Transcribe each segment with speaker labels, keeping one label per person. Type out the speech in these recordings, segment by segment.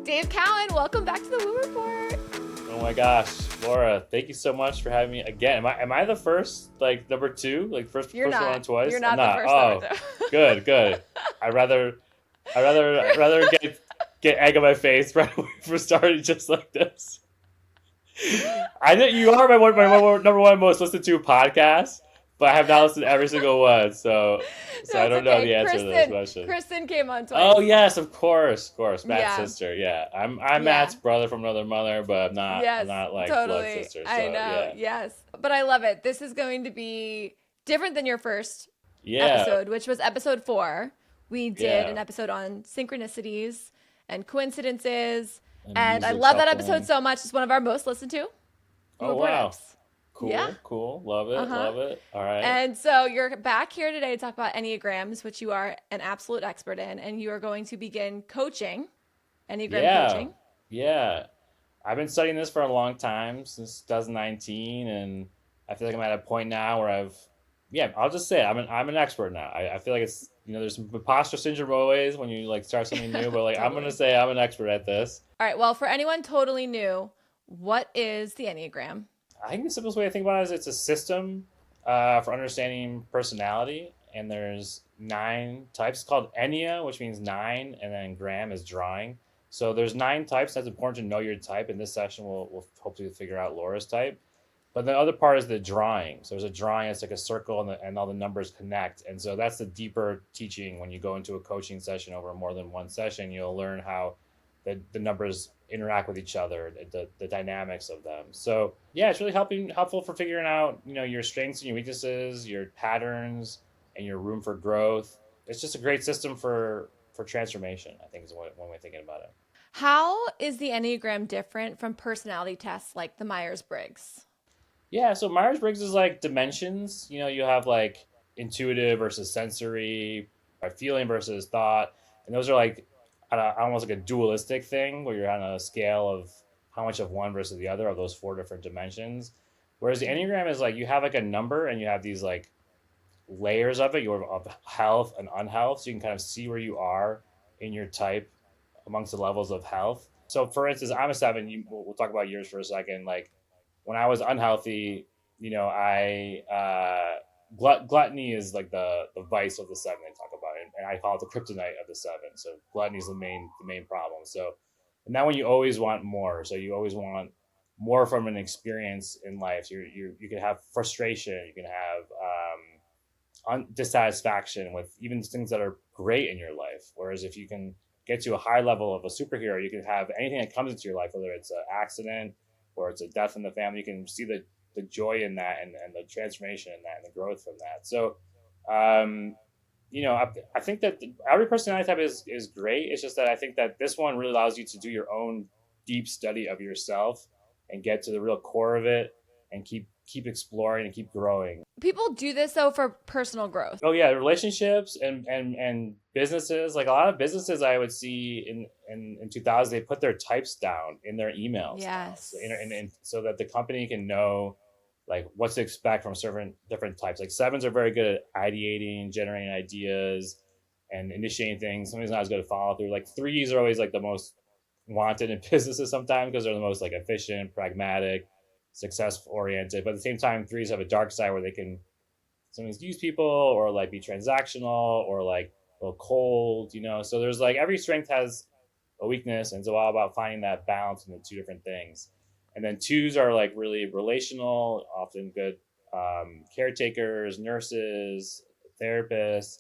Speaker 1: Dave Cowen, welcome back to the Woo Report.
Speaker 2: Oh my gosh, Laura, thank you so much for having me again. Am I the first, like, number two? Like, first one on twice?
Speaker 1: You're not
Speaker 2: I'm
Speaker 1: the first number two.
Speaker 2: Good. I'd rather get egg on my face right away for starting just like this. I know you are my number one most listened to podcast, but I have not listened to every single one, so I don't know the answer to this question.
Speaker 1: Kristen came on twice.
Speaker 2: Oh yes, of course, Matt's sister. Yeah, I'm Matt's brother from another mother, but I'm not like
Speaker 1: totally.
Speaker 2: blood sister. So,
Speaker 1: I know, yes, but I love it. This is going to be different than your first episode, which was episode 4. We did an episode on synchronicities and coincidences, and I love that episode so much. It's one of our most listened to.
Speaker 2: Oh wow.
Speaker 1: Apps.
Speaker 2: Cool. Love it. All right.
Speaker 1: And so you're back here today to talk about Enneagrams, which you are an absolute expert in, and you are going to begin coaching, Enneagram coaching.
Speaker 2: Yeah. I've been studying this for a long time, since 2019, and I feel like I'm at a point now where I'll just say it, I'm an expert now. I feel like it's, there's some imposter syndrome always when you like start something new, but like totally. I'm going to say I'm an expert at this.
Speaker 1: All right. Well, for anyone totally new, what is the Enneagram?
Speaker 2: I think the simplest way to think about it is it's a system for understanding personality, and there's 9 types. It's called Ennea, which means 9, and then gram is drawing. So there's 9 types. That's important to know your type. In this session, we'll hopefully figure out Laura's type. But the other part is the drawing. So there's a drawing, it's like a circle, and all the numbers connect. And so that's the deeper teaching. When you go into a coaching session over more than one session, you'll learn how the numbers interact with each other, the dynamics of them. So yeah, it's really helpful for figuring out, your strengths and your weaknesses, your patterns, and your room for growth. It's just a great system for transformation, I think, is one way of thinking about it.
Speaker 1: How is the Enneagram different from personality tests like the Myers-Briggs?
Speaker 2: Yeah, so Myers-Briggs is like dimensions. You have like intuitive versus sensory, or feeling versus thought, and those are like almost like a dualistic thing where you're on a scale of how much of one versus the other of those 4 different dimensions. Whereas the Enneagram is like you have like a number and you have these like layers of it. You have of health and unhealth, so you can kind of see where you are in your type amongst the levels of health. So for instance, I'm a 7. We'll talk about yours for a second. Like when I was unhealthy, gluttony is like the vice of the 7 they talk about, and I call it the kryptonite of the 7. So gluttony is the main problem. So, and now when you always want more, so you always want more from an experience in life. So you can have frustration, you can have dissatisfaction with even things that are great in your life. Whereas if you can get to a high level of a superhero, you can have anything that comes into your life, whether it's an accident or it's a death in the family. You can see the joy in that and the transformation in that and the growth from that. So, I think that every personality type is great. It's just that I think that this one really allows you to do your own deep study of yourself and get to the real core of it and keep exploring and keep growing.
Speaker 1: People do this though for personal growth.
Speaker 2: Oh yeah, relationships and businesses. Like a lot of businesses I would see in 2000, they put their types down in their emails.
Speaker 1: Yes.
Speaker 2: And so that the company can know like what to expect from certain different types. Like 7s are very good at ideating, generating ideas, and initiating things. Somebody's not as good at follow through. Like 3s are always like the most wanted in businesses sometimes because they're the most like efficient, pragmatic, success oriented. But at the same time, 3s have a dark side where they can sometimes use people or like be transactional or like a little cold, So there's like every strength has a weakness, and it's all about finding that balance in the 2 different things. And then 2s are like really relational, often good caretakers, nurses, therapists.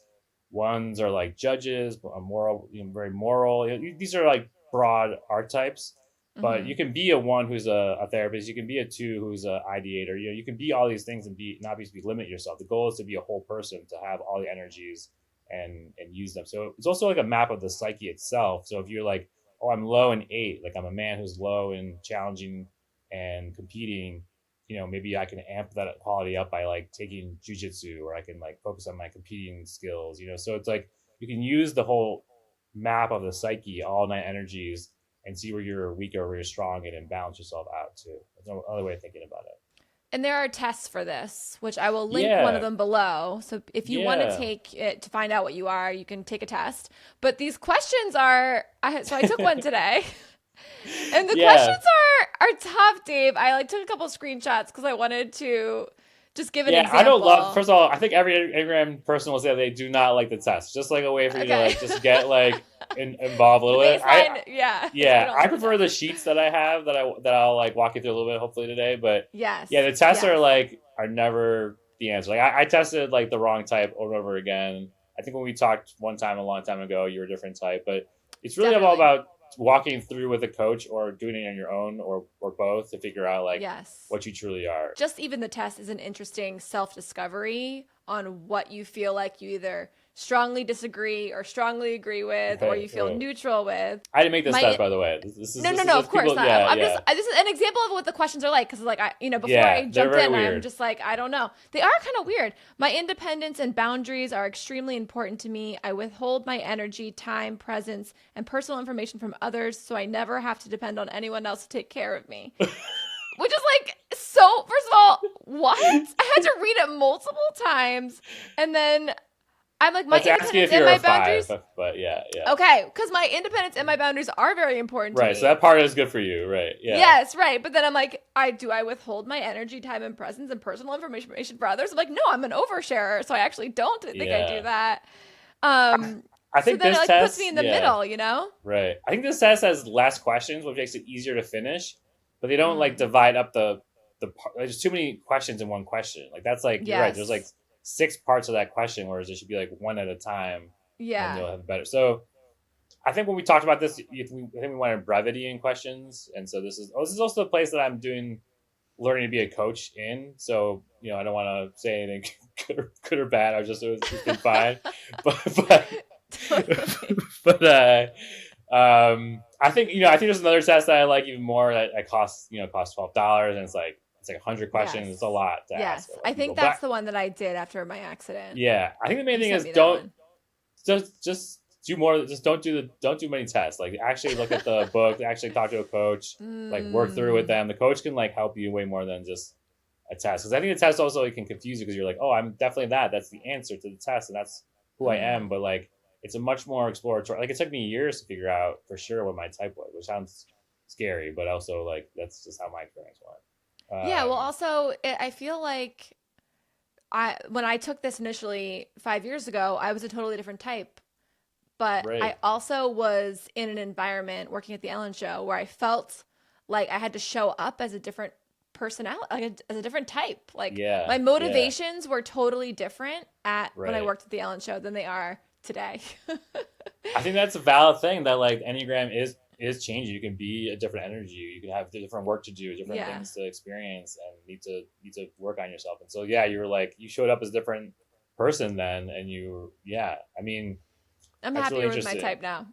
Speaker 2: 1s are like judges, moral, very moral. These are like broad archetypes, but you can be a 1 who's a therapist. You can be a 2 who's an ideator. You can be all these things and not limit yourself. The goal is to be a whole person, to have all the energies and use them. So it's also like a map of the psyche itself. So if you're like, oh, I'm low in 8, like I'm a man who's low in challenging and competing, maybe I can amp that quality up by like taking jujitsu, or I can like focus on my competing skills, So it's like you can use the whole map of the psyche, all 9 energies, and see where you're weak or where you're strong and balance yourself out too. There's no other way of thinking about it.
Speaker 1: And there are tests for this, which I will link one of them below. So if you want to take it to find out what you are, you can take a test. But these questions are, so I took one today. And the questions are tough, Dave. I like took a couple screenshots because I wanted to just give an example.
Speaker 2: I don't love. First of all, I think every Enneagram person will say they do not like the test. Just like a way for you to like just get like involved a little bit. I prefer the sheets that I have that I'll like walk you through a little bit hopefully today. But the tests are never the answer. Like I tested like the wrong type over and over again. I think when we talked one time a long time ago, you were a different type. But it's really all about walking through with a coach or doing it on your own or both to figure out like what you truly are.
Speaker 1: Just even the test is an interesting self-discovery on what you feel like you either strongly disagree or strongly agree with, or you feel neutral with.
Speaker 2: I didn't make this test, by the way. This is
Speaker 1: of course not. This is an example of what the questions are like, because like before I jumped in, weird. I'm just like, I don't know. They are kind of weird. My independence and boundaries are extremely important to me. I withhold my energy, time, presence, and personal information from others, so I never have to depend on anyone else to take care of me. Which is like, so first of all, what? I had to read it multiple times, and then I'm like, my independence and my boundaries.
Speaker 2: But
Speaker 1: okay, because my independence and my boundaries are very important to me.
Speaker 2: Right, so that part is good for you, right? Yeah.
Speaker 1: Yes, right. But then I'm like, I withhold my energy, time, and presence and personal information for others? I'm like, no, I'm an oversharer, so I actually don't think I do that.
Speaker 2: I think
Speaker 1: so then
Speaker 2: this
Speaker 1: it
Speaker 2: test
Speaker 1: puts me in the middle, you know?
Speaker 2: Right. I think this test has less questions, which makes it easier to finish. But they don't like divide up the there's too many questions in one question. Like that's like you're right. There's like 6 parts of that question, whereas there should be like one at a time.
Speaker 1: Yeah.
Speaker 2: And you'll have better. So I think when we talked about this, I think we wanted brevity in questions, and so this is also the place that I'm learning to be a coach in. So I don't want to say anything good or bad. It's been fine, but I think there's another test that I like even more that costs $12, and it's like 100 questions.
Speaker 1: Yes.
Speaker 2: It's a lot to ask.
Speaker 1: I think that's the one that I did after my accident.
Speaker 2: Yeah, I think the main thing is don't do more. Just don't do many tests. Like actually look at the book. Actually talk to a coach. Like work through with them. The coach can like help you way more than just a test. Because I think the test also can confuse you because you're like, oh, I'm definitely that. That's the answer to the test, and that's who I am. But like, it's a much more exploratory. Like it took me years to figure out for sure what my type was, which sounds scary, but also like that's just how my experience went.
Speaker 1: Well, also I feel like when I took this initially 5 years ago, I was a totally different type. But I also was in an environment working at the Ellen Show where I felt like I had to show up as a different personality, like as a different type. Like my motivations were totally different when I worked at the Ellen Show than they are today.
Speaker 2: I think that's a valid thing that like Enneagram is changing. You can be a different energy. You can have different work to do, different things to experience, and need to work on yourself. And so you were like you showed up as a different person then, and I mean.
Speaker 1: I'm
Speaker 2: that's
Speaker 1: happier
Speaker 2: really
Speaker 1: with my type now.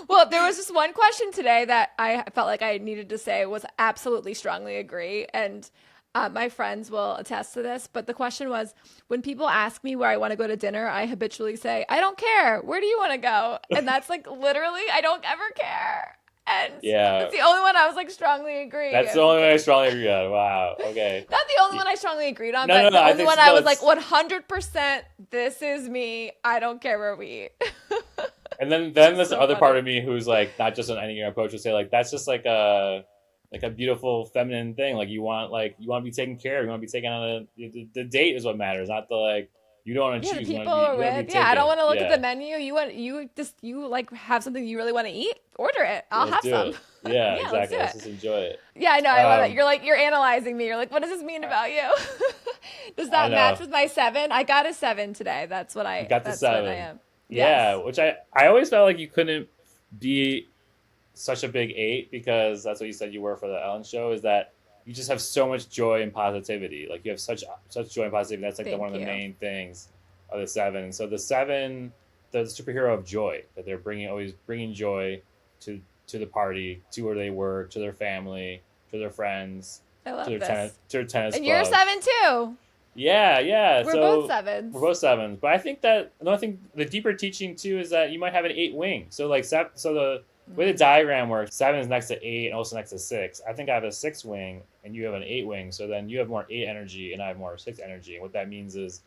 Speaker 1: Well, there was this one question today that I felt like I needed to say was absolutely strongly agree. And my friends will attest to this. But the question was, when people ask me where I want to go to dinner, I habitually say, I don't care. Where do you want to go? And that's like literally, I don't ever care. And it's the only one I was like strongly agree.
Speaker 2: That's the only one I strongly agree on. Wow. Okay.
Speaker 1: Not the only one I strongly agreed on, but the only one I was like 100%. This is me. I don't care where we eat.
Speaker 2: And then this other part of me who's like not just an Enneagram coach would say like that's just like a beautiful feminine thing. Like you want to be taken care of. You want to be taken on the date is what matters, not the like. You don't want to choose.
Speaker 1: The people are with. I don't want to look at the menu. You like have something you really want to eat. Order it. I'll have some.
Speaker 2: Yeah, exactly. Let's just enjoy it.
Speaker 1: Yeah, I know. I love it. You're analyzing me. You're like, what does this mean about you? Does that match with my 7? I got a 7 today. That's what I.
Speaker 2: Got the 7.
Speaker 1: What I am.
Speaker 2: Yeah,
Speaker 1: yes.
Speaker 2: Which I always felt like you couldn't be such a big 8 because that's what you said you were for the Ellen Show. Is that you just have so much joy and positivity. Like you have such joy and positivity. That's like one of the main things of the 7. And so the 7, the superhero of joy, that they're always bringing joy to the party, to where they work, to their family, to their friends,
Speaker 1: I love
Speaker 2: to their tennis
Speaker 1: and
Speaker 2: club.
Speaker 1: you're 7 too.
Speaker 2: Yeah.
Speaker 1: We're both 7s.
Speaker 2: We're both 7s. But I think that another thing, the deeper teaching too, is that you might have an 8 wing. So like the way the diagram works, 7 is next to 8 and also next to 6. I think I have a 6 wing and you have an 8 wing. So then you have more 8 energy and I have more 6 energy. And what that means is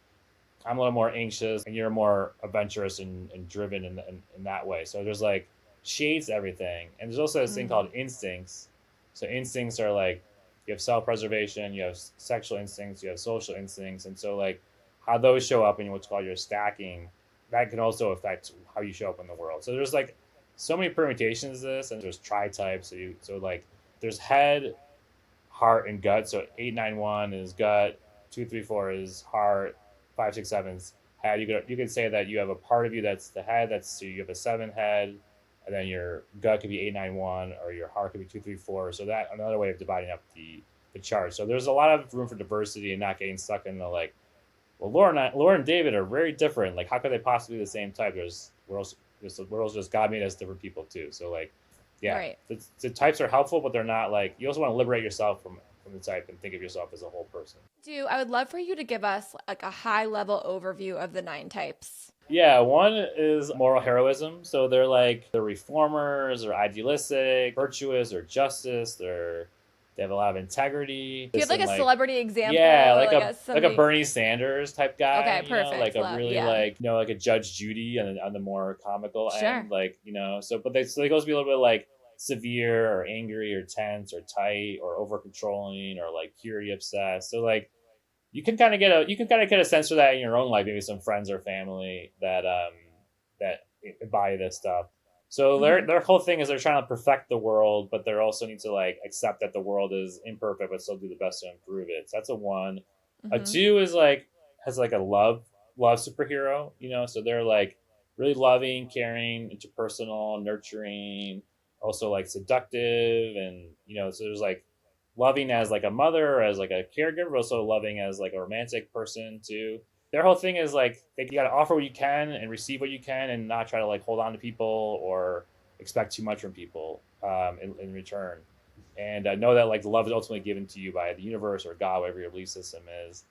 Speaker 2: I'm a little more anxious and you're more adventurous and driven in that way. So there's like shades everything. And there's also this thing called instincts. So instincts are like, you have self-preservation, you have sexual instincts, you have social instincts. And so like how those show up in what's called your stacking, that can also affect how you show up in the world. So there's like so many permutations of this, and there's tritypes. So like there's head, heart, and gut. So 891 is gut, 234 is heart, 567 is head. You could say that you have a part of you that's the head. So you have a 7 head, and then your gut could be 891, or your heart could be 234. So that another way of dividing up the chart. So there's a lot of room for diversity and not getting stuck in the like, well, Laura and David are very different. Like, how could they possibly be the same type? We're also just God made us different people too. So like, yeah, right. The types are helpful, but they're not like, you also want to liberate yourself from the type and think of yourself as a whole person.
Speaker 1: I would love for you to give us like a high level overview of the 9 types.
Speaker 2: Yeah, one is moral heroism. So they're reformers, or idealistic, virtuous, or justice. They have a lot of integrity.
Speaker 1: Do you have like a celebrity example?
Speaker 2: Yeah, like a Bernie Sanders type guy.
Speaker 1: Okay, perfect.
Speaker 2: Like a really like a Judge Judy on the more comical end. Like, so they go to be a little bit like severe or angry or tense or tight or over controlling or like purity obsessed. So like you can kind of get a sense of that in your own life. Maybe some friends or family that embody this stuff. So their whole thing is they're trying to perfect the world, but they also need to like accept that the world is imperfect, but still do the best to improve it. So that's a 1. A 2 is like has like a love superhero, So they're like really loving, caring, interpersonal, nurturing, also like seductive, and so there's like loving as like a mother or as like a caregiver, but also loving as like a romantic person too. Their whole thing is like you got to offer what you can and receive what you can, and not try to like hold on to people or expect too much from people in return. And know that like love is ultimately given to you by the universe or God, whatever your belief system is.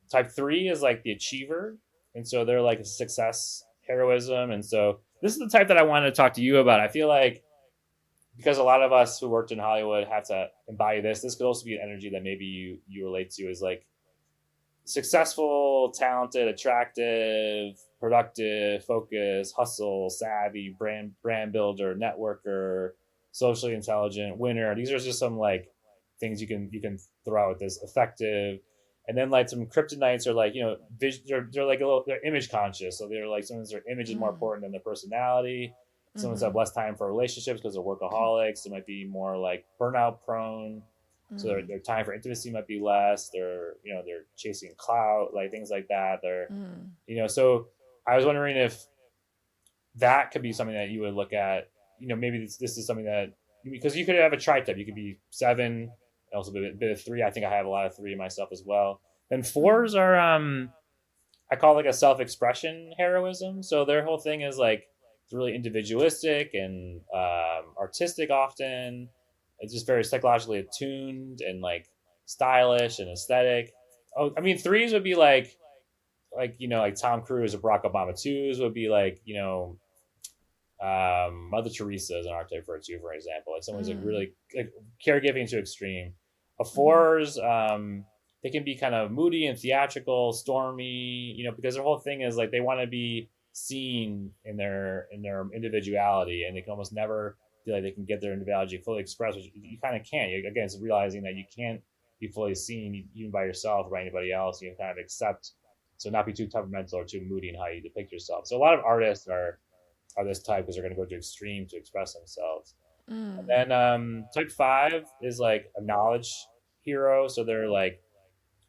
Speaker 2: Type 3 is like the achiever, and so they're like a success heroism. And so this is the type that I wanted to talk to you about. I feel like because a lot of us who worked in Hollywood have to embody this. This could also be an energy that maybe you relate to, is like successful, talented, attractive, productive, focused, hustle, savvy, brand builder, networker, socially intelligent, winner. These are just some like things you can throw out with this. Effective. And then like some kryptonites are like, they're like they're image conscious. So they're like, sometimes their image is more important than their personality. Someone's have less time for relationships because they're workaholics. They might be more like burnout prone. So their time for intimacy might be less. They're chasing clout, like things like that. They're so I was wondering if that could be something that you would look at. Maybe this is something that, because you could have a tritype. You could be 7, also a bit of 3. I think I have a lot of 3 myself as well. Then 4s are I call like a self-expression heroism. So their whole thing is like it's really individualistic and artistic often. It's just very psychologically attuned and like stylish and aesthetic. Oh, I mean, 3s would be like Tom Cruise or Barack Obama. 2s would be like, Mother Teresa is an archetype for a 2, for example. Like someone's like really like caregiving to extreme. A 4s, they can be kind of moody and theatrical, stormy, because their whole thing is like they want to be seen in their individuality, and they can almost never feel like they can get their individuality fully expressed, which you kind of can't. Again, it's realizing that you can't be fully seen even by yourself or by anybody else. You kind of accept, so not be too temperamental or too moody in how you depict yourself. So a lot of artists are this type because they're going to go to extreme to express themselves. And then type 5 is like a knowledge hero. So they're like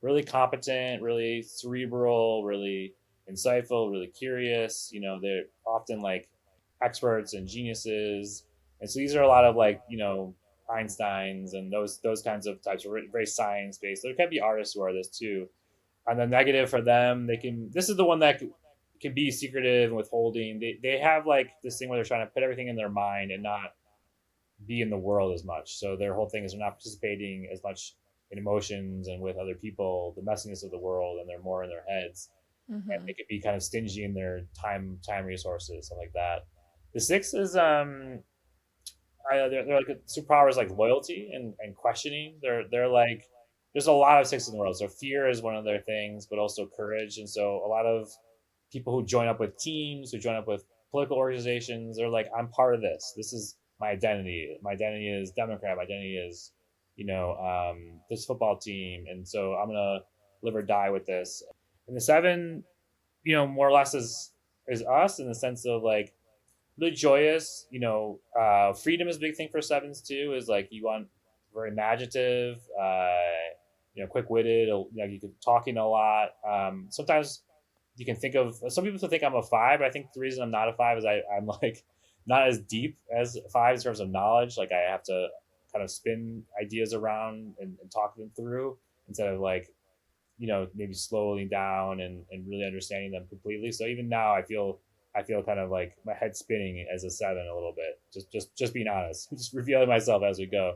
Speaker 2: really competent, really cerebral, really insightful, really curious. They're often like experts and geniuses. And so these are a lot of like, Einsteins and those kinds of types are very science based. There can be artists who are this too. And the negative for them, this is the one that can be secretive and withholding. They have like this thing where they're trying to put everything in their mind and not be in the world as much. So their whole thing is they're not participating as much in emotions and with other people, the messiness of the world, and they're more in their heads. And they could be kind of stingy in their time resources, something like that. The 6 is they're like superpowers like loyalty and questioning. They're like, there's a lot of 6 in the world. So fear is one of their things, but also courage. And so a lot of people who join up with teams, who join up with political organizations. They're like, I'm part of this. This is my identity. My identity is Democrat. My identity is, this football team. And so I'm going to live or die with this. And the 7, more or less is us in the sense of like really joyous, freedom is a big thing for 7s too, is like you want very imaginative, quick-witted, you can talking a lot. Sometimes you can think of, some people think I'm a 5, but I think the reason I'm not a 5 is I'm like not as deep as 5 in terms of knowledge. Like I have to kind of spin ideas around and talk them through instead of like, maybe slowing down and really understanding them completely. So even now I feel kind of like my head spinning as a 7 a little bit, just being honest, just revealing myself as we go.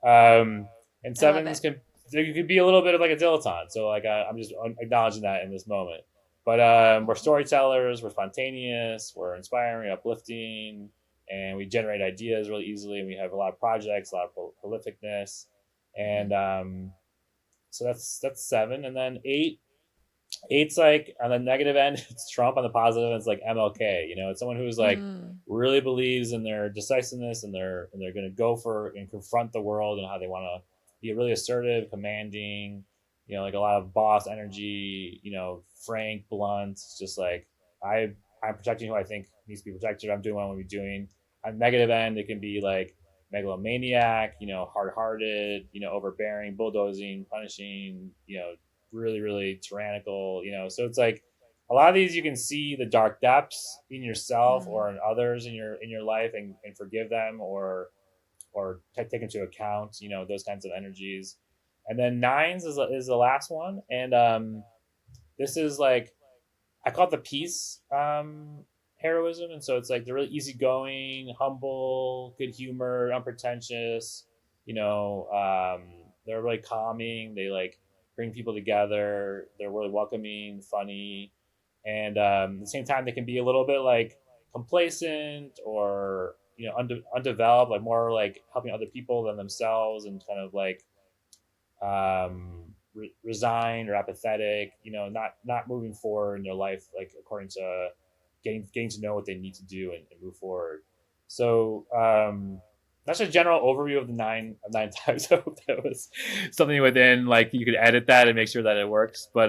Speaker 2: And 7s you could be a little bit of like a dilettante. So like I'm just acknowledging that in this moment. But we're storytellers, we're spontaneous, we're inspiring, uplifting, and we generate ideas really easily. And we have a lot of projects, a lot of prolificness. And so that's 7. And then 8's like on the negative end, it's Trump. On the positive end, it's like MLK. It's someone who's like really believes in their decisiveness, and they're going to go for and confront the world and how they want to be really assertive, commanding. Like a lot of boss energy. Frank, blunt. Just like I'm protecting who I think needs to be protected. I'm doing what I want to be doing. On the negative end, it can be like megalomaniac. Hard-hearted. Overbearing, bulldozing, punishing. Really, really tyrannical, so it's like a lot of these you can see the dark depths in yourself or in others in your life and forgive them or take into account, those kinds of energies. And then 9s is the last one. And this is like, I call it the peace heroism. And so it's like they're really easygoing, humble, good humor, unpretentious, they're really calming. They like bring people together. They're really welcoming, funny, and at the same time they can be a little bit like complacent or undeveloped, like more like helping other people than themselves, and kind of like resigned or apathetic. Not moving forward in their life like according to getting to know what they need to do and move forward. So that's a general overview of the 9 types. I hope that was something within, like, you could edit that and make sure that it works. But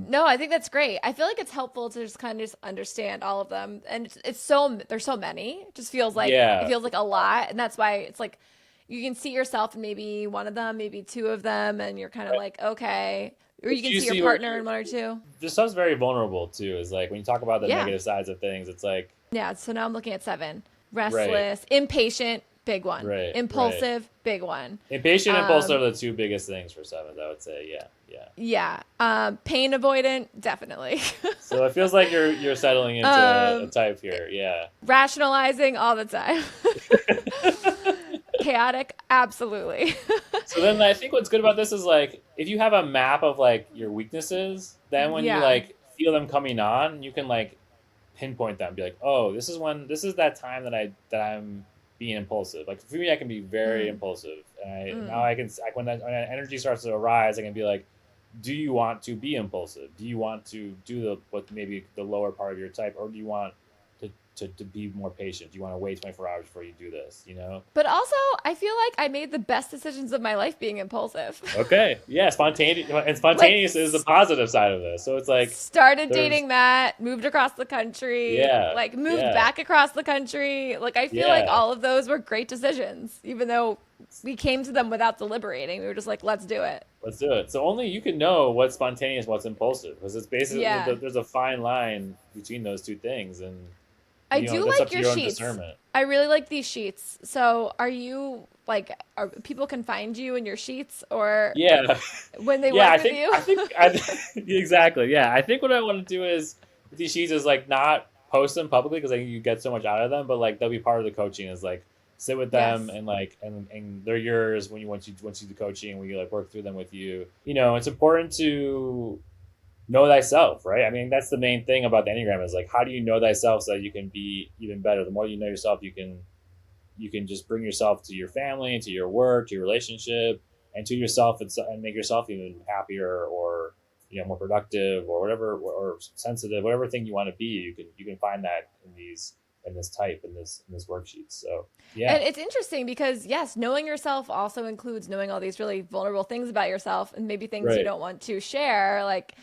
Speaker 1: no, I think that's great. I feel like it's helpful to just kind of just understand all of them, and there's so many. It just feels like it feels like a lot, and that's why it's like you can see yourself in maybe one of them, maybe 2 of them, and you're kind of like, okay. Or you can see your partner in 1 or 2.
Speaker 2: This stuff's very vulnerable too. Is like when you talk about the negative sides of things, it's like
Speaker 1: So now I'm looking at 7. Restless, impatient. Big one. Impulsive, big one.
Speaker 2: Impatient and impulsive are the 2 biggest things for 7s, I would say.
Speaker 1: Yeah. Pain avoidant, definitely.
Speaker 2: So it feels like you're settling into a type here. Yeah.
Speaker 1: Rationalizing all the time. Chaotic, absolutely.
Speaker 2: So then I think what's good about this is like if you have a map of like your weaknesses, then when you like feel them coming on, you can like pinpoint them, be like, oh, this is that time that I'm being impulsive. Like for me, I can be very impulsive, and now I can when that energy starts to arise, I can be like, do you want to be impulsive? Do you want to do what maybe the lower part of your type, or do you want to be more patient? Do you want to wait 24 hours before you do this?
Speaker 1: But also, I feel like I made the best decisions of my life being impulsive.
Speaker 2: Okay, yeah, spontaneous is the positive side of this. So it's like
Speaker 1: started dating Matt, moved across the country, moved back across the country. Like I feel like all of those were great decisions, even though we came to them without deliberating. We were just like, let's do it.
Speaker 2: Let's do it. So only you can know what's spontaneous, what's impulsive, because it's basically there's a fine line between those 2 things. And
Speaker 1: I do like your sheets. I really like these sheets. So are you like, people can find you in your sheets, or when they work with you?
Speaker 2: I think exactly. Yeah. I think what I want to do is with these sheets is like not post them publicly, because I think you get so much out of them, but like they'll be part of the coaching, is like sit with them and like and they're yours once you do the coaching, when you like work through them with you. It's important to know thyself, right? I mean, that's the main thing about the Enneagram, is like, how do you know thyself so that you can be even better? The more you know yourself, you can just bring yourself to your family, to your work, to your relationship, and to yourself, and make yourself even happier, or more productive, or whatever, or sensitive, whatever thing you want to be. You can find that in these this type in this worksheet. So yeah.
Speaker 1: And it's interesting because yes, knowing yourself also includes knowing all these really vulnerable things about yourself and maybe things you don't want to share, like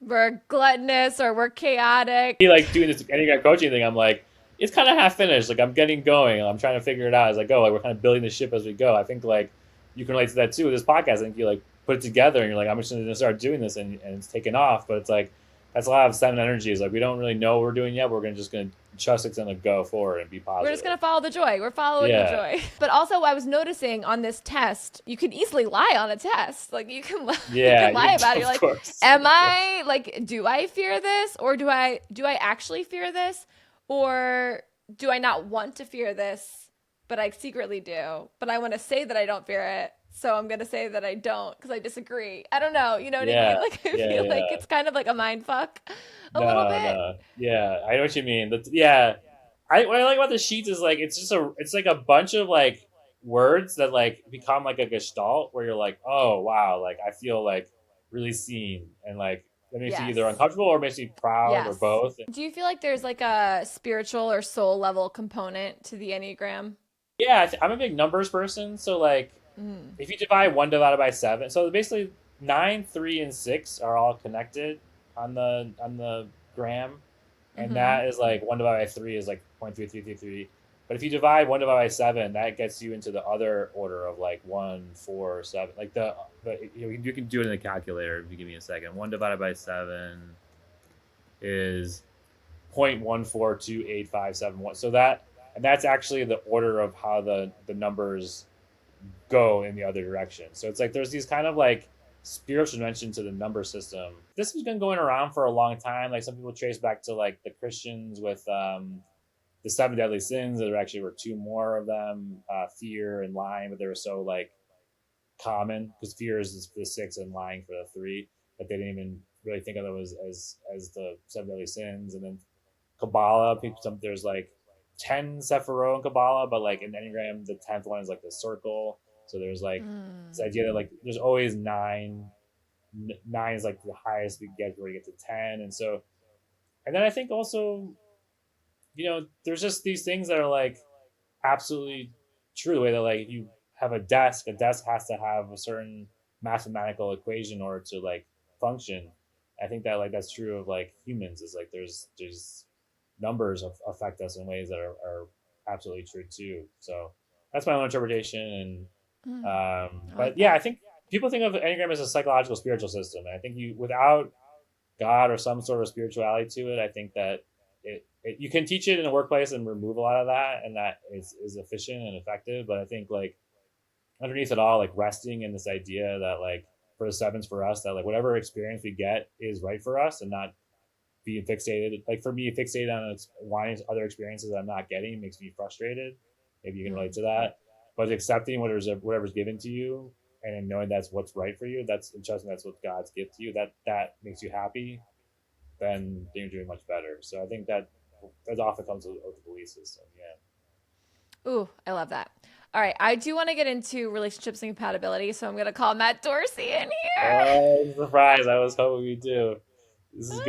Speaker 1: we're gluttonous or we're chaotic.
Speaker 2: Like doing this Enneagram coaching thing, I'm like, it's kind of half finished. Like I'm getting going. I'm trying to figure it out as I go. Like we're kind of building the ship as we go. I think like you can relate to that too with this podcast. I think you like put it together and you're like, I'm just going to start doing this and it's taken off. But it's like, that's a lot of 7 energy. Is like, we don't really know what we're doing yet. We're just going to trust it's going to go forward and be positive.
Speaker 1: We're just going to follow the joy. We're following the joy. But also I was noticing on this test, you can easily lie on a test. Like you can lie about it. You're like, am I like, do I fear this? Or do I actually fear this? Or do I not want to fear this, but I secretly do? But I want to say that I don't fear it. So I'm going to say that I don't because I disagree. I don't know. You know what I mean? Like I feel like it's kind of like a mind fuck a little bit. No.
Speaker 2: Yeah, I know what you mean. What I like about the sheets is like it's like a bunch of like words that like become like a gestalt where you're like, oh wow, like I feel like really seen and like that makes you either uncomfortable or makes you proud or both.
Speaker 1: Do you feel like there's like a spiritual or soul level component to the Enneagram?
Speaker 2: Yeah, I'm a big numbers person, so like. If you divide 1 divided by 7, so basically 9, 3, and 6 are all connected on the gram, and that is like 1 divided by 3 is like 0.3333. But if you divide 1 divided by 7, that gets you into the other order of like 1, 4, 7. Like you can do it in the calculator if you give me a second. 1 divided by 7 is 0.142857. So that's actually the order of how the numbers go in the other direction. So it's like there's these kind of like spiritual dimension to the number system. This has been going around for a long time. Like some people trace back to like the Christians with the 7 deadly sins. There actually were 2 more of them, fear and lying, but they were so like common because fear is the 6 and lying for the 3 that they didn't even really think of them as the 7 deadly sins. And then Kabbalah, there's like 10 Sephirot in Kabbalah, but like in Enneagram, the 10th one is like the circle. So there's like this idea that like there's always 9. 9 is like the highest we get where you get to 10. And then I think also, there's just these things that are like absolutely true. The way that like if you have a desk has to have a certain mathematical equation in order to like function. I think that like that's true of like humans is like there's numbers affect us in ways that are absolutely true too. So that's my own interpretation. And but yeah, I think people think of Enneagram as a psychological spiritual system. And I think without God or some sort of spirituality to it, I think that you can teach it in a workplace and remove a lot of that, and that is efficient and effective. But I think like underneath it all, like resting in this idea that like for the 7s for us, that like whatever experience we get is right for us and not being fixated. Like for me, fixated on wanting other experiences that I'm not getting makes me frustrated. Maybe you can relate to that. But accepting whatever's given to you and knowing that's what's right for you, that's trusting that's what God's gift to you, that makes you happy, then you're doing much better. So I think that often comes with the belief system. Yeah.
Speaker 1: Ooh, I love that. All right, I do want to get into relationships and compatibility, so I'm going to call Matt Dorsey in here.
Speaker 2: Oh, surprise. I was hoping we do. This is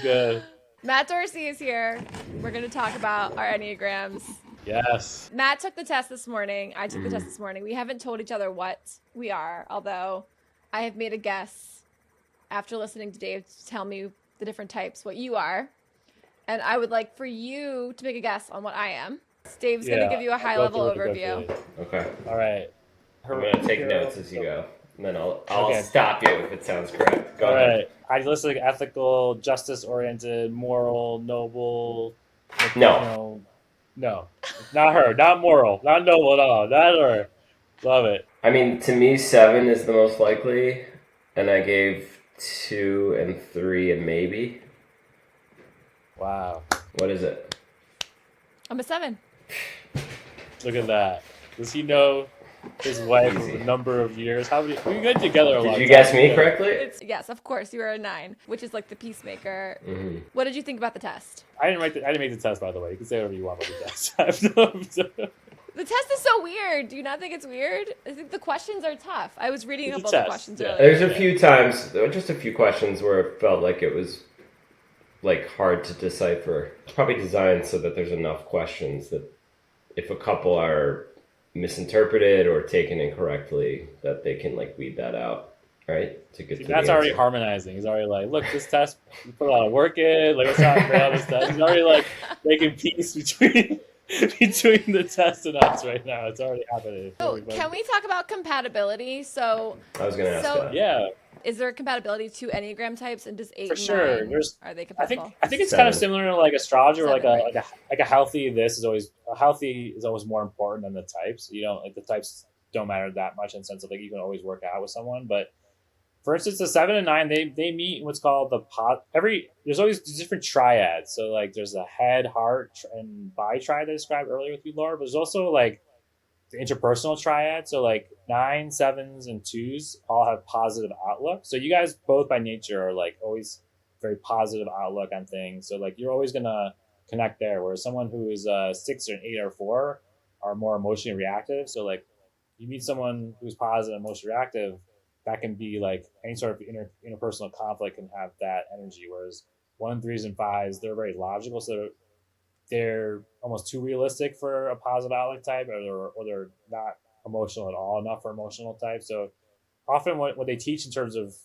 Speaker 2: good.
Speaker 1: Matt Dorsey is here. We're going to talk about our Enneagrams.
Speaker 2: Yes.
Speaker 1: Matt took the test this morning. I took the test this morning. We haven't told each other what we are, although I have made a guess after listening to Dave tell me the different types what you are. And I would like for you to make a guess on what I am. Dave's going to give you a high-level overview.
Speaker 3: Okay.
Speaker 2: All right.
Speaker 3: I'm going to take notes as you go. And then I'll stop you if it sounds correct. Go ahead.
Speaker 2: Idealistic, ethical, justice-oriented, moral, noble.
Speaker 3: No.
Speaker 2: No. Not her. Not moral. Not noble at all. Not her. Love it.
Speaker 3: I mean, to me, 7 is the most likely. And I gave 2 and 3 and maybe.
Speaker 2: Wow.
Speaker 3: What is it?
Speaker 1: I'm a 7.
Speaker 2: Look at that. Does he know his wife for a number of years? We've been together a long time.
Speaker 3: Did you guess me correctly?
Speaker 1: Yes, of course. You were a 9, which is like the peacemaker.
Speaker 3: Mm-hmm.
Speaker 1: What did you think about the test?
Speaker 2: I didn't make the test, by the way. You can say whatever you want about the test.
Speaker 1: The test is so weird. Do you not think it's weird? I think the questions are tough. I was reading up all the questions earlier.
Speaker 3: There's a few times, just a few questions where it felt like it was like hard to decipher. It's probably designed so that there's enough questions that if a couple are misinterpreted or taken incorrectly, that they can like weed that out, right? To get to
Speaker 2: That's
Speaker 3: the
Speaker 2: already
Speaker 3: answer.
Speaker 2: harmonizing. He's already like, look, this test, you put a lot of work in. Like, let's not fail this test. He's already like making peace between the test and us right now. It's already happening.
Speaker 1: Oh, can we talk about compatibility? So
Speaker 3: I was going to ask that.
Speaker 2: Yeah.
Speaker 1: Is there compatibility to Enneagram types, and does 8
Speaker 2: For
Speaker 1: and
Speaker 2: sure.
Speaker 1: 9, are they compatible?
Speaker 2: I think it's
Speaker 3: 7.
Speaker 2: kind of similar to like astrology, where
Speaker 1: 7,
Speaker 2: like a healthy is always more important than the types. You know, like the types don't matter that much in the sense of like you can always work out with someone. But for instance, the 7 and 9, they meet in what's called there's always different triads. So like there's a head, heart, and body triad I described earlier with you, Laura. But there's also like the interpersonal triad. So like 9, 7s, and 2s all have positive outlook. So you guys both by nature are like always very positive outlook on things. So like you're always gonna connect there. Whereas someone who is 6 or an 8 or 4 are more emotionally reactive. So like you meet someone who's positive and emotionally reactive, that can be like any sort of interpersonal conflict can have that energy. Whereas 1, 3s, and 5s, they're very logical. So they're almost too realistic for a positive outlook type, or they're not emotional at all enough for emotional type. So often what they teach in terms of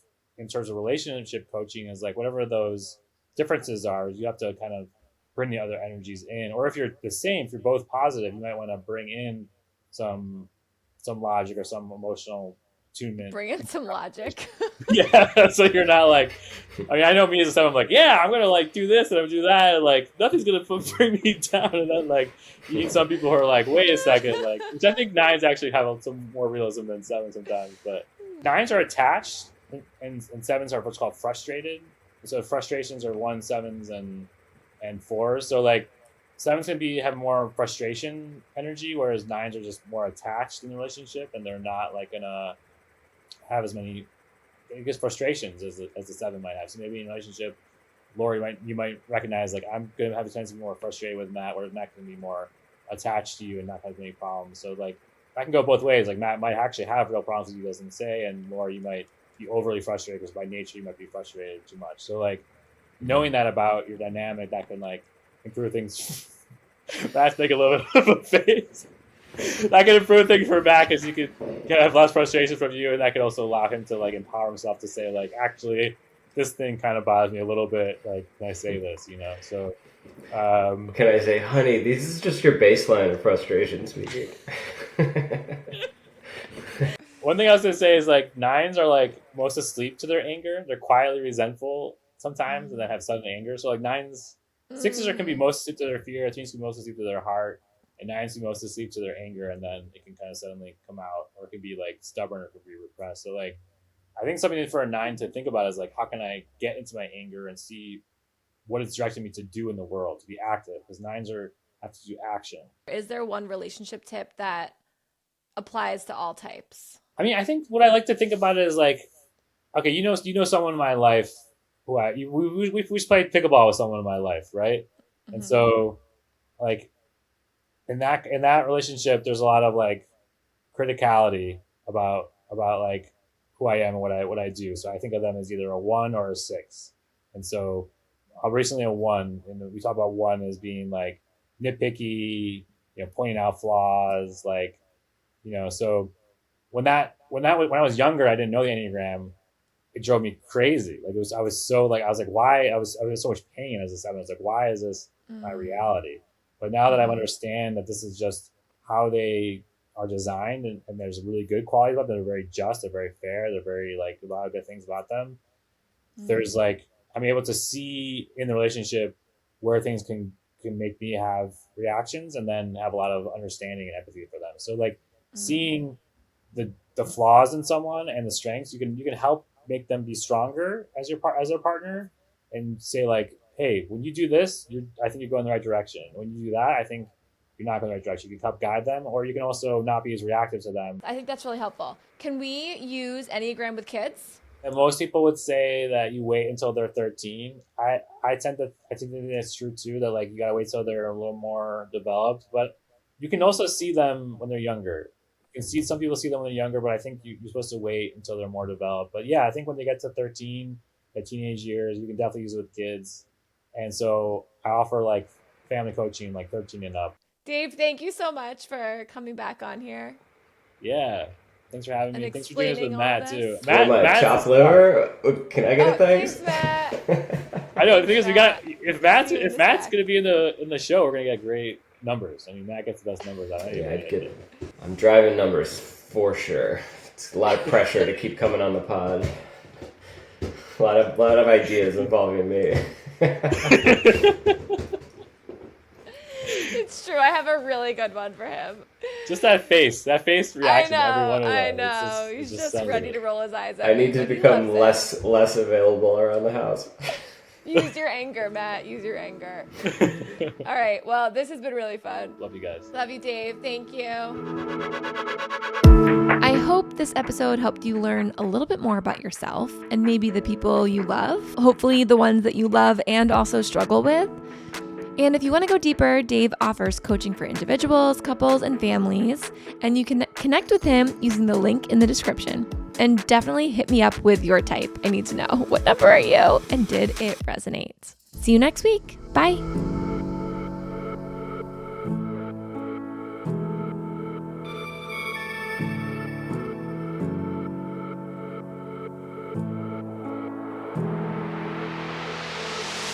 Speaker 2: relationship coaching is like whatever those differences are, you have to kind of bring the other energies in. Or if you're the same, if you're both positive, you might want to bring in some logic or some emotional attunement.
Speaker 1: Bring in some logic.
Speaker 2: Yeah, so you're not like, I mean, I know me as a 7, I'm like, yeah, I'm gonna like do this and I'm gonna do that, and like nothing's gonna bring me down. And then like you need some people who are like, wait a second, like, which I think 9s actually have some more realism than 7 sometimes. But 9s are attached, and 7s are what's called frustrated. So frustrations are 1, 7s, and 4s. So like 7s can have more frustration energy, whereas 9s are just more attached in the relationship, and they're not like gonna have as many, I guess, frustrations as the 7 might have. So maybe in a relationship, Lori, you might recognize like I'm gonna have a tendency to be more frustrated with Matt, whereas Matt can be more attached to you and not have any problems. So like that can go both ways. Like Matt might actually have real problems with you, doesn't say, and Lori, you might be overly frustrated because by nature you might be frustrated too much. So like knowing that about your dynamic, that can like improve things. Matt's making a little bit of a face. That can improve things for Matt because you can have less frustration from you, and that can also allow him to like empower himself to say like, actually, this thing kind of bothers me a little bit. Like, can I say this? You know, so
Speaker 3: can I say, honey, this is just your baseline of frustration speaking.
Speaker 2: One thing I was gonna say is like 9s are like most asleep to their anger. They're quietly resentful sometimes, and then have sudden anger. So like 9s, 6s can be most asleep to their fear. 2s can be most asleep to their heart. And 9s can most asleep to their anger, and then it can kind of suddenly come out, or it can be like stubborn, or it could be repressed. So like, I think something for a 9 to think about is like, how can I get into my anger and see what it's directing me to do in the world, to be active? Because 9s have to do action.
Speaker 1: Is there one relationship tip that applies to all types?
Speaker 2: I mean, I think what I like to think about it is like, okay, you know someone in my life who we just played pickleball with someone in my life, right? Mm-hmm. And so like, in that relationship, there's a lot of like criticality about like who I am and what I do. So I think of them as either a 1 or a 6. And so recently a 1, and we talk about 1 as being like nitpicky, pointing out flaws, like, so when I was younger, I didn't know the Enneagram. It drove me crazy. Like I was like, why? I was in so much pain as a 7. I was like, why is this my reality? But now that I understand that this is just how they are designed, and there's really good qualities about them, they're very just, they're very fair, they're very like a lot of good things about them. There's like, I'm able to see in the relationship where things can make me have reactions, and then have a lot of understanding and empathy for them. So like seeing the flaws in someone and the strengths, you can help make them be stronger as their partner, and say like, hey, when you do this, I think you're going the right direction. When you do that, I think you're not going the right direction. You can help guide them, or you can also not be as reactive to them.
Speaker 1: I think that's really helpful. Can we use Enneagram with kids?
Speaker 2: And most people would say that you wait until they're 13. I think that's true too, that like you got to wait till they're a little more developed. But you can also see them when they're younger. You can see some people see them when they're younger, but I think you're supposed to wait until they're more developed. But yeah, I think when they get to 13, the teenage years, you can definitely use it with kids. And so I offer like family coaching, like 13 and up.
Speaker 1: Dave, thank you so much for coming back on here.
Speaker 2: Yeah. Thanks for having me. Thanks for doing this with Matt, too.
Speaker 3: Matt, chopped liver? Can I get a thanks?
Speaker 1: Thanks, Matt.
Speaker 2: I know. The thing is, if Matt's going to be in the show, we're going to get great numbers. I mean, Matt gets the best numbers out of anybody.
Speaker 3: I'm driving numbers for sure. It's a lot of pressure to keep coming on the pod. A lot of ideas involving me.
Speaker 1: It's true. I have a really good one for him.
Speaker 2: Just that face reaction to every one of them.
Speaker 1: I know. He's just ready to roll his eyes at
Speaker 3: I need to become less available around the house.
Speaker 1: Use your anger, Matt. Use your anger. All right. Well, this has been really fun.
Speaker 2: Love you guys.
Speaker 1: Love you, Dave. Thank you. I hope this episode helped you learn a little bit more about yourself and maybe the people you love. Hopefully the ones that you love and also struggle with. And if you want to go deeper, Dave offers coaching for individuals, couples, and families. And you can connect with him using the link in the description. And definitely hit me up with your type. I need to know, what number are you? And did it resonate? See you next week. Bye.